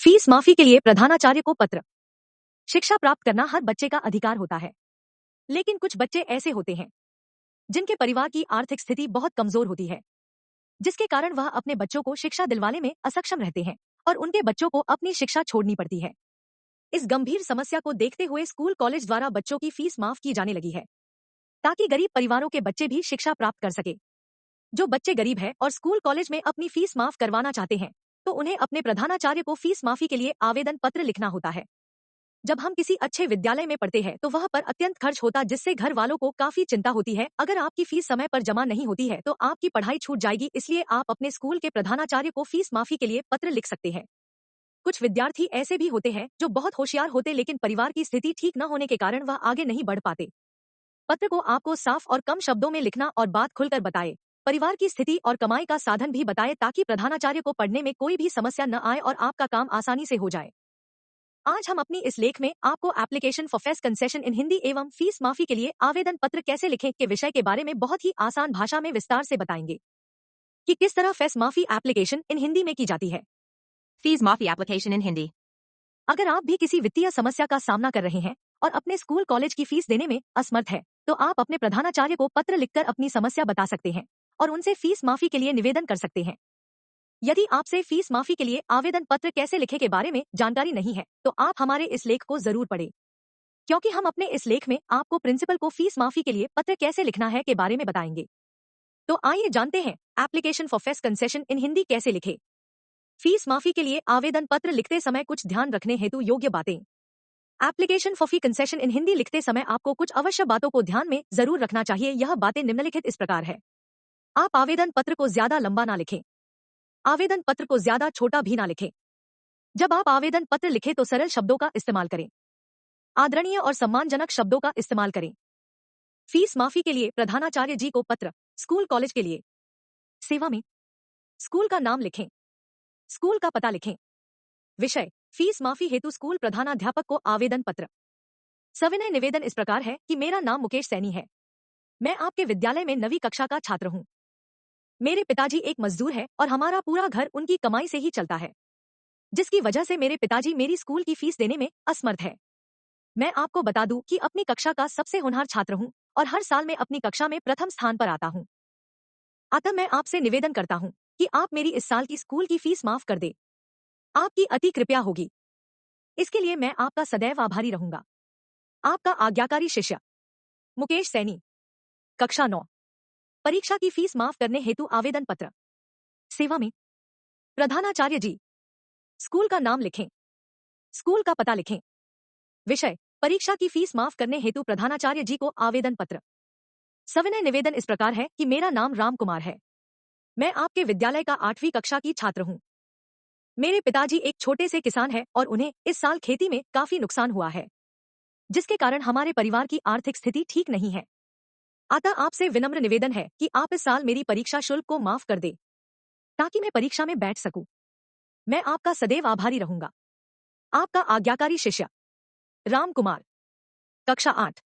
Fees माफी के लिए प्रधानाचार्य को पत्र। शिक्षा प्राप्त करना हर बच्चे का अधिकार होता है, लेकिन कुछ बच्चे ऐसे होते हैं जिनके परिवार की आर्थिक स्थिति बहुत कमजोर होती है, जिसके कारण वह अपने बच्चों को शिक्षा दिलवाने में असक्षम रहते हैं और उनके बच्चों को अपनी शिक्षा छोड़नी पड़ती है। इस गंभीर समस्या को देखते हुए स्कूल कॉलेज द्वारा बच्चों की फीस माफ की जाने लगी है, ताकि गरीब परिवारों के बच्चे भी शिक्षा प्राप्त कर सके। जो बच्चे गरीब हैं और स्कूल कॉलेज में अपनी फीस माफ करवाना चाहते हैं, तो उन्हें अपने प्रधानाचार्य को फीस माफी के लिए आवेदन पत्र लिखना होता है। जब हम किसी अच्छे विद्यालय में पढ़ते हैं तो वह पर अत्यंत खर्च होता, जिससे घर वालों को काफी चिंता होती है। अगर आपकी फीस समय पर जमा नहीं होती है तो आपकी पढ़ाई छूट जाएगी, इसलिए आप अपने स्कूल के प्रधानाचार्य को फीस माफी के लिए पत्र लिख सकते हैं। कुछ विद्यार्थी ऐसे भी होते हैं जो बहुत होशियार होते, लेकिन परिवार की स्थिति ठीक न होने के कारण वह आगे नहीं बढ़ पाते। पत्र को आपको साफ और कम शब्दों में लिखना और बात खुलकर बताए। परिवार की स्थिति और कमाई का साधन भी बताए, ताकि प्रधानाचार्य को पढ़ने में कोई भी समस्या न आए और आपका काम आसानी से हो जाए। आज हम अपनी इस लेख में आपको एप्लीकेशन फॉर फेस कंसेशन इन हिंदी एवं फीस माफी के लिए आवेदन पत्र कैसे लिखें के विषय के बारे में बहुत ही आसान भाषा में विस्तार से बताएंगे कि किस तरह फेस माफी एप्लीकेशन इन हिंदी में की जाती है। फीस माफी एप्लीकेशन इन हिंदी। अगर आप भी किसी वित्तीय समस्या का सामना कर रहे हैं और अपने स्कूल कॉलेज की फीस देने में असमर्थ है, तो आप अपने प्रधानाचार्य को पत्र लिखकर अपनी समस्या बता सकते हैं और उनसे फीस माफी के लिए निवेदन कर सकते हैं। यदि आपसे फीस माफी के लिए आवेदन पत्र कैसे लिखें के बारे में जानकारी नहीं है, तो आप हमारे इस लेख को जरूर पढ़ें, क्योंकि हम अपने इस लेख में आपको प्रिंसिपल को फीस माफी के लिए पत्र कैसे लिखना है के बारे में बताएंगे। तो आइए जानते हैं एप्लीकेशन फॉर फेस कंसेशन इन हिंदी कैसे लिखें। फीस माफी के लिए आवेदन पत्र लिखते समय कुछ ध्यान रखने हेतु योग्य बातें। एप्लीकेशन फॉर फी कंसेशन इन हिंदी लिखते समय आपको कुछ अवश्य बातों को ध्यान में जरूर रखना चाहिए। यह बातें निम्नलिखित इस प्रकार है। आप आवेदन पत्र को ज्यादा लंबा ना लिखें। आवेदन पत्र को ज्यादा छोटा भी ना लिखें। जब आप आवेदन पत्र लिखें तो सरल शब्दों का इस्तेमाल करें। आदरणीय और सम्मानजनक शब्दों का इस्तेमाल करें। फीस माफी के लिए प्रधानाचार्य जी को पत्र। स्कूल कॉलेज के लिए सेवा में स्कूल का नाम लिखें। स्कूल का पता लिखें। विषय फीस माफी हेतु स्कूल प्रधानाध्यापक को आवेदन पत्र। सविनय निवेदन इस प्रकार है कि मेरा नाम मुकेश सैनी है। मैं आपके विद्यालय में 9वीं कक्षा का छात्र हूँ। मेरे पिताजी एक मजदूर है और हमारा पूरा घर उनकी कमाई से ही चलता है, जिसकी वजह से मेरे पिताजी मेरी स्कूल की फीस देने में असमर्थ है। मैं आपको बता दूं कि अपनी कक्षा का सबसे होनहार छात्र हूं और हर साल में अपनी कक्षा में प्रथम स्थान पर आता हूं। अतः मैं आपसे निवेदन करता हूं कि आप मेरी इस साल की स्कूल की फीस माफ कर दे। आपकी अति कृपया होगी। इसके लिए मैं आपका सदैव आभारी रहूंगा। आपका आज्ञाकारी शिष्य मुकेश सैनी, कक्षा 9। परीक्षा की फीस माफ करने हेतु आवेदन पत्र। सेवा में प्रधानाचार्य जी। स्कूल का नाम लिखें। स्कूल का पता लिखें। विषय परीक्षा की फीस माफ करने हेतु प्रधानाचार्य जी को आवेदन पत्र। सविनय निवेदन इस प्रकार है कि मेरा नाम राम कुमार है। मैं आपके विद्यालय का 8वीं कक्षा की छात्र हूँ। मेरे पिताजी एक छोटे से किसान हैं और उन्हें इस साल खेती में काफी नुकसान हुआ है, जिसके कारण हमारे परिवार की आर्थिक स्थिति ठीक नहीं है। अतः आपसे विनम्र निवेदन है कि आप इस साल मेरी परीक्षा शुल्क को माफ कर दे, ताकि मैं परीक्षा में बैठ सकूं। मैं आपका सदैव आभारी रहूंगा। आपका आज्ञाकारी शिष्य राम कुमार, कक्षा 8।